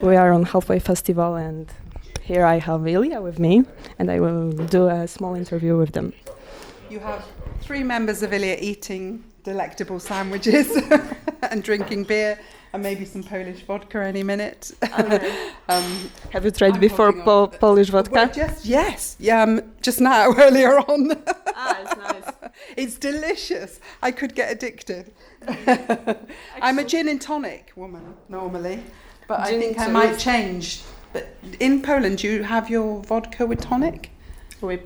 We are on Halfway Festival, and here I have Ilya with me, and I will do a small interview with them. You have 3 members of Ilya eating delectable sandwiches and drinking beer and maybe some Polish vodka any minute. Have you tried before Polish vodka? Well, yes, just now, earlier on. It's nice. It's delicious. I could get addicted. I'm a gin and tonic woman, normally, but I think I might change. But in Poland, you have your vodka with tonic? With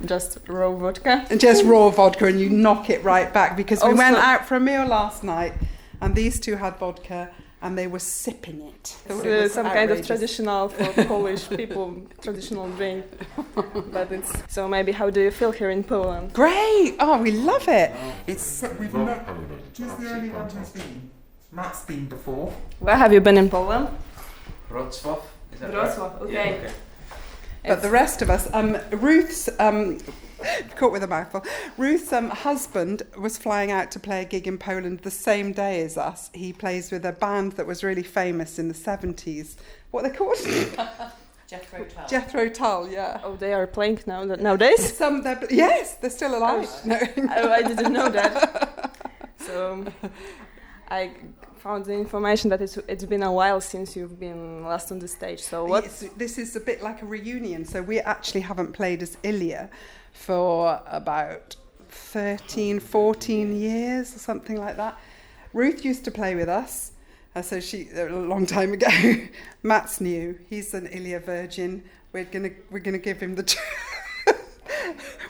just raw vodka? Just raw vodka, and you knock it right back, because we went out for a meal last night and these 2 had vodka and they were sipping it. It's some kind of traditional for Polish people, traditional drink. But it's so maybe how do you feel here in Poland? Great! Oh, we love it. We've met Poland. Who's the only one who's been? Matt's been before. Where have you been in Poland? Wrocław. Is that Wrocław, right? okay. Yeah, But the rest of us, Ruth's, caught with a mouthful, Ruth's husband was flying out to play a gig in Poland the same day as us. He plays with a band that was really famous in the 70s. What are they called? Jethro Tull. Jethro Tull, yeah. Oh, they are playing nowadays? Yes, they're still alive. No. Oh, I didn't know that. So I found the information that it's been a while since you've been last on the stage. So what? This is a bit like a reunion. So we actually haven't played as Ilya for about 13, 14 years or something like that. Ruth used to play with us. So a long time ago. Matt's new. He's an Ilya virgin. We're gonna give him the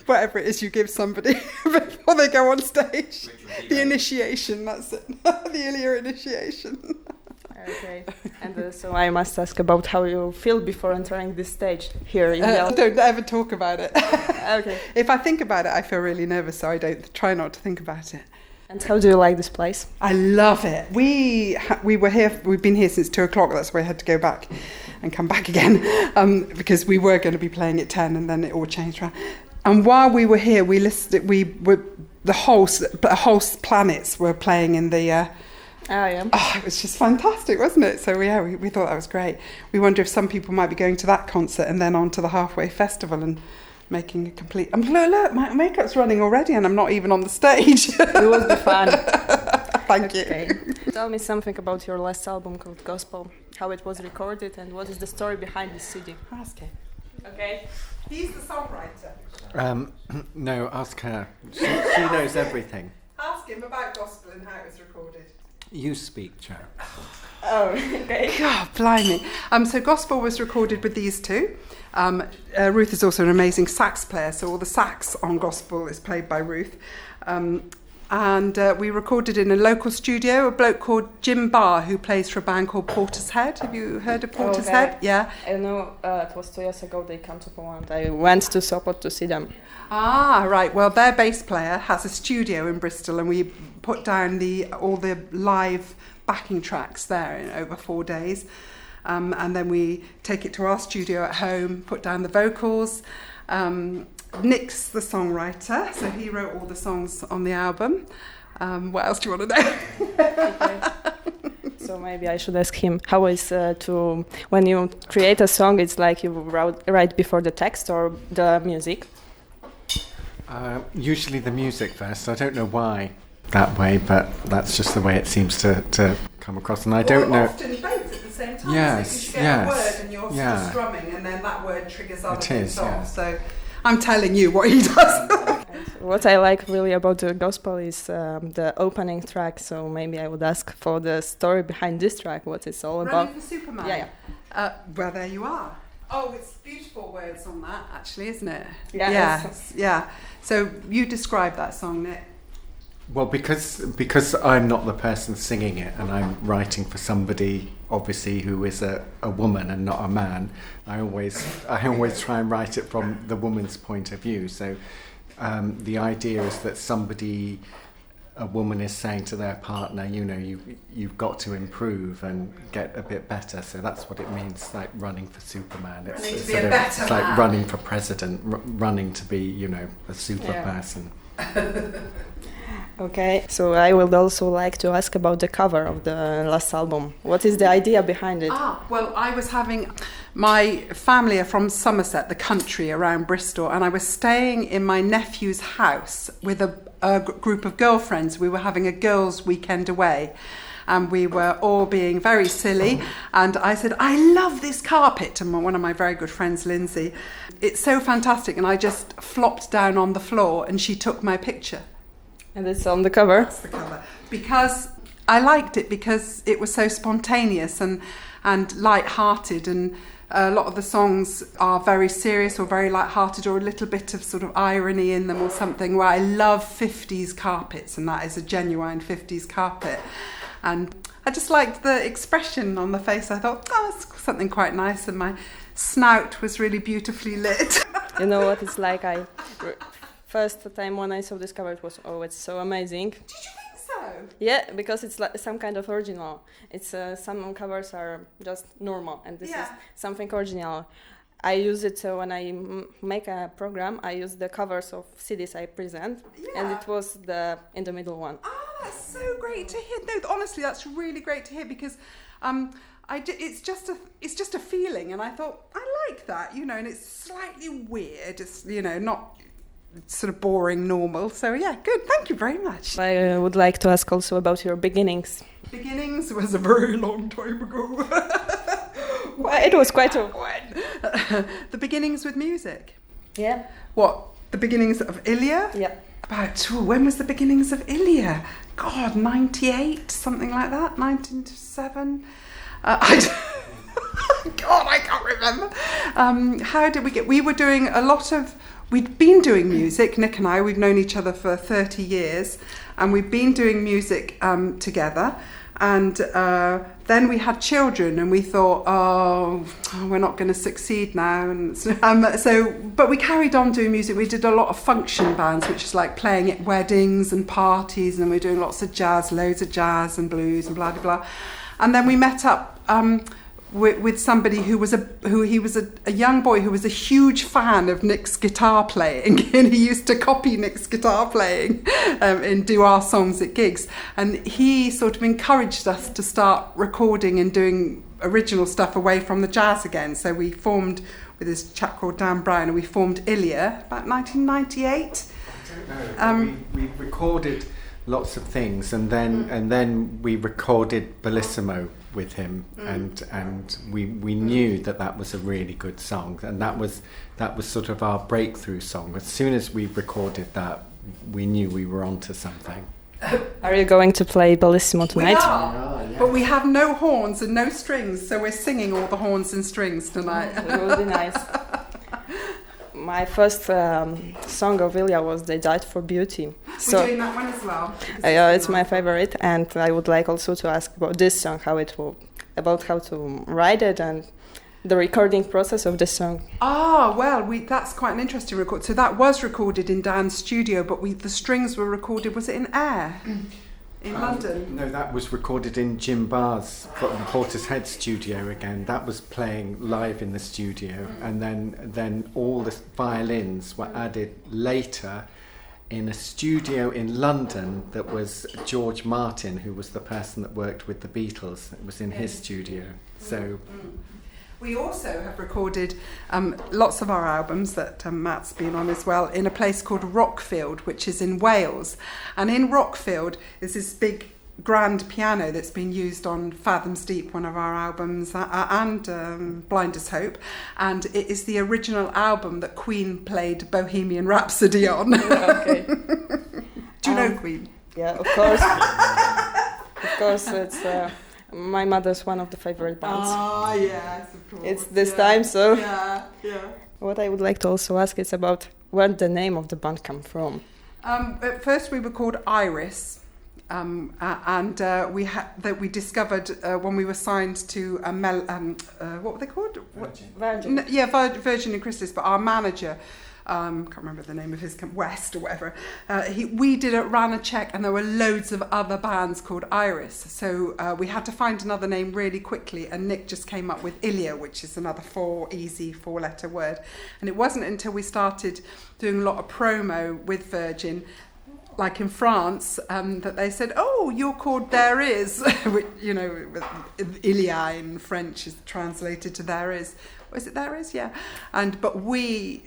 whatever it is you give somebody before they go on stage. The initiation, that's it. The Ilya initiation. Okay. And so I must ask about how you feel before entering this stage here in Don't ever talk about it. Okay. If I think about it, I feel really nervous, so I don't try not to think about it. And how do you like this place? I love it. We were here. We've been here since 2:00. That's why I had to go back and come back again, because we were going to be playing at 10, and then it all changed around. And while we were here, the whole planets were playing in the. It was just fantastic, wasn't it? So we thought that was great. We wonder if some people might be going to that concert and then on to the Halfway Festival and making a complete. Look, my makeup's running already, and I'm not even on the stage. It will be fun. Thank you. Okay. Tell me something about your last album called Gospel, how it was recorded, and what is the story behind this CD? Ask him. Okay. He's the songwriter. No, ask her. She knows everything. Ask him about Gospel and how it was recorded. You speak, Joe. Oh, okay. God, blimey. So Gospel was recorded with these 2. Ruth is also an amazing sax player, so all the sax on Gospel is played by Ruth. And we recorded in a local studio, a bloke called Jim Barr, who plays for a band called Portishead. Have you heard of Portishead? Yeah. I know it was 2 years ago they came to Poland. I went to Sopot to see them. Ah, right. Well, their bass player has a studio in Bristol, and we put down all the live backing tracks there in over 4 days. And then we take it to our studio at home, put down the vocals. Nick's the songwriter, so he wrote all the songs on the album. What else do you want to know? Okay. So maybe I should ask him, how is when you create a song, it's like you write before the text or the music? Usually the music first. I don't know why that way, but that's just the way it seems to come across. And I don't know. Often both at the same time. Yes, so you get a word and you're just strumming, and then that word triggers other things off. Yeah. So I'm telling you what he does. What I like really about the Gospel is the opening track. So maybe I would ask for the story behind this track, what it's all about. Running for Superman. Yeah. Well, there you are. Oh, it's beautiful words on that, actually, isn't it? Yeah. Yes. Yeah. So you describe that song, Nick. Well, because I'm not the person singing it, and I'm writing for somebody, obviously, who is a woman and not a man. I always try and write it from the woman's point of view. So the idea is that a woman is saying to their partner, you've got to improve and get a bit better. So that's what it means, like running for Superman. It's like running for president, running to be, a super person. Okay, so I would also like to ask about the cover of the last album. What is the idea behind it? Well, I was having... My family are from Somerset, the country around Bristol, and I was staying in my nephew's house with a group of girlfriends. We were having a girls' weekend away, and we were all being very silly. And I said, I love this carpet, to one of my very good friends, Lindsay. It's so fantastic. And I just flopped down on the floor, and she took my picture. And it's on the cover? That's the cover. Because I liked it because it was so spontaneous and light-hearted, and a lot of the songs are very serious or very light-hearted, or a little bit of sort of irony in them or something, where I love 50s carpets, and that is a genuine 50s carpet. And I just liked the expression on the face. I thought, that's something quite nice, and my snout was really beautifully lit. You know what it's like? First time when I saw this cover, it was, it's so amazing. Did you think so? Yeah, because it's like some kind of original. It's some covers are just normal, and this is something original. I use it when I make a program. I use the covers of CDs I present, and it was in the middle one. Oh, that's so great to hear. No, honestly, that's really great to hear, because it's just a feeling, and I thought I like that, and it's slightly weird. It's not sort of boring, normal. So yeah, good. Thank you very much. I would like to ask also about your beginnings. Beginnings was a very long time ago. It was quite the beginnings with music. Yeah. What? The beginnings of Ilya? Yeah. When was the beginnings of Ilya? God, 98, something like that. 1997. God, I can't remember. How did we get? We were doing a lot of. We'd been doing music, Nick and I. We've known each other for 30 years, and we've been doing music together. And then we had children, and we thought, we're not going to succeed now. And but we carried on doing music. We did a lot of function bands, which is like playing at weddings and parties, and we're doing lots of jazz, loads of jazz and blues and blah blah blah. And then we met up with somebody who was a young boy who was a huge fan of Nick's guitar playing, and he used to copy Nick's guitar playing and do our songs at gigs. And he sort of encouraged us to start recording and doing original stuff away from the jazz again. So we formed with this chap called Dan Brown, and we formed Ilya about 1998. I don't know. We recorded lots of things, and then we recorded Bellissimo with him, and we knew that was a really good song, and that was sort of our breakthrough song. As soon as we recorded that, we knew we were onto something. Are you going to play Bellissimo tonight? We are, yes. But we have no horns and no strings, so we're singing all the horns and strings tonight. It will be nice. My first song of Ilya was They Died for Beauty. We're doing that one as well. It's my favorite, and I would like also to ask about this song, how to write it and the recording process of this song. That's quite an interesting record. So that was recorded in Dan's studio, but the strings were recorded, was it in Air? In London? No, that was recorded in Jim Barr's Porter's Head studio again. That was playing live in the studio, and then all the violins were added later in a studio in London that was George Martin, who was the person that worked with the Beatles. It was in his studio. So. We also have recorded lots of our albums that Matt's been on as well in a place called Rockfield, which is in Wales. And in Rockfield is this big grand piano that's been used on Fathoms Deep, one of our albums, and Blind as Hope. And it is the original album that Queen played Bohemian Rhapsody on. Okay. Do you know Queen? Yeah, of course. Of course, it's... my mother's one of the favorite bands. Yes, of course. It's this time, so... Yeah. What I would like to also ask is about where the name of the band come from. At first we were called Iris, and we discovered when we were signed to what were they called? Virgin. Virgin and Christus, but our manager... can't remember the name of his West or whatever. Ran a check, and there were loads of other bands called Iris. So we had to find another name really quickly, and Nick just came up with Ilya, which is another four-letter word. And it wasn't until we started doing a lot of promo with Virgin. like in France, that they said, "Oh, you're called There Is," which, you know, Ilya in French is translated to There Is. Was it There Is? Yeah. But we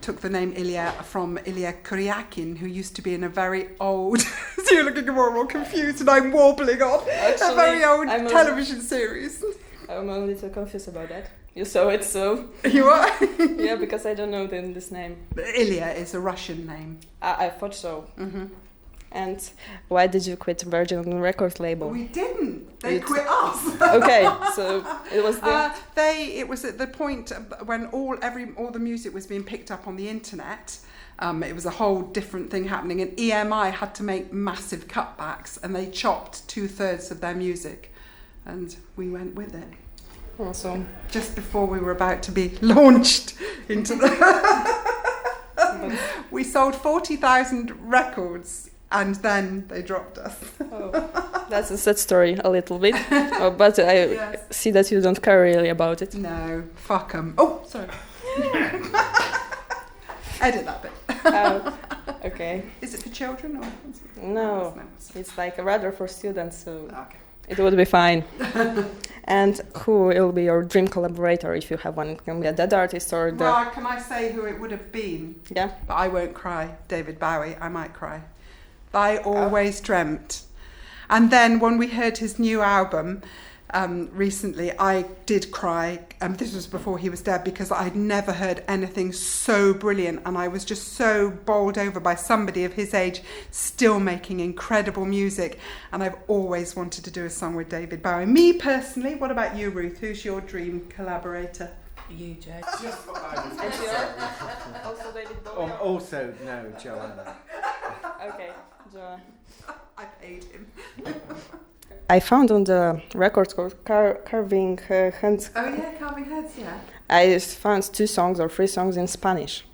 took the name Ilya from Ilya Kuryakin, who used to be in a very old. So you're looking more and more confused, and I'm warbling on. Actually, a very old television series. I'm a little confused about that. You saw it, so... You are? Yeah, because I don't know this name. Ilya is a Russian name. I thought so. Mm-hmm. And why did you quit Virgin Records label? We didn't. They quit us. Okay, so it was it was at the point when all the music was being picked up on the internet. It was a whole different thing happening, and EMI had to make massive cutbacks, and they chopped 2/3 of their music, and we went with it. Awesome. Just before we were about to be launched into the... We sold 40,000 records, and then they dropped us. Oh, that's a sad story, a little bit. But I see that you don't care really about it. No, fuck 'em. Oh, sorry. Edit that bit. Okay. Is it for children or? No, it's like rather for students, so Okay. it would be fine. And who will be your dream collaborator if you have one? It can be a dead artist or the... Well, can I say who it would have been? Yeah. But I won't cry. David Bowie, I might cry. I always dreamt. And then when we heard his new album recently, I did cry. This was before he was dead, because I'd never heard anything so brilliant, and I was just so bowled over by somebody of his age still making incredible music. And I've always wanted to do a song with David Bowie. Me personally, what about you, Ruth? Who's your dream collaborator? You, Joe. Also David Bowie? Also, no, Joanna. Okay, Joanna. I paid him. I found on the record called Carving Hands. Oh yeah, Carving Heads, yeah. I found 2 songs or 3 songs in Spanish.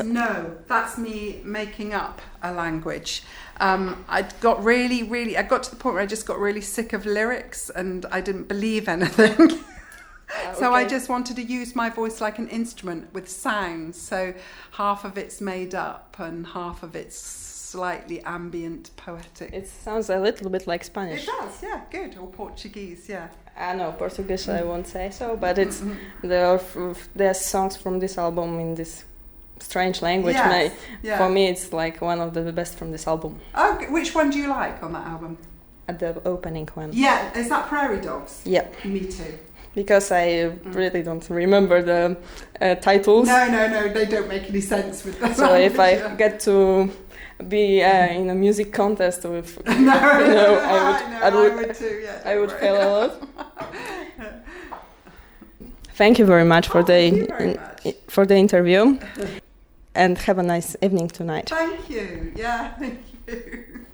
No, that's me making up a language. I got to the point where I just got really sick of lyrics, and I didn't believe anything. So I just wanted to use my voice like an instrument with sounds. So half of it's made up and half of it's slightly ambient, poetic. It sounds a little bit like Spanish. It does, yeah, good. Or Portuguese, yeah. I know Portuguese, I won't say so, but it's there are songs from this album in this strange language. Yes, For me, it's like one of the best from this album. Oh, which one do you like on that album? At the opening one. Yeah, is that Prairie Dogs? Yeah. Me too. Because I really don't remember the titles. No, they don't make any sense with that. So if I get to be in a music contest with, I would too. Yeah, I would fail a lot. Thank you very much for the interview, and have a nice evening tonight. Thank you. Yeah, thank you.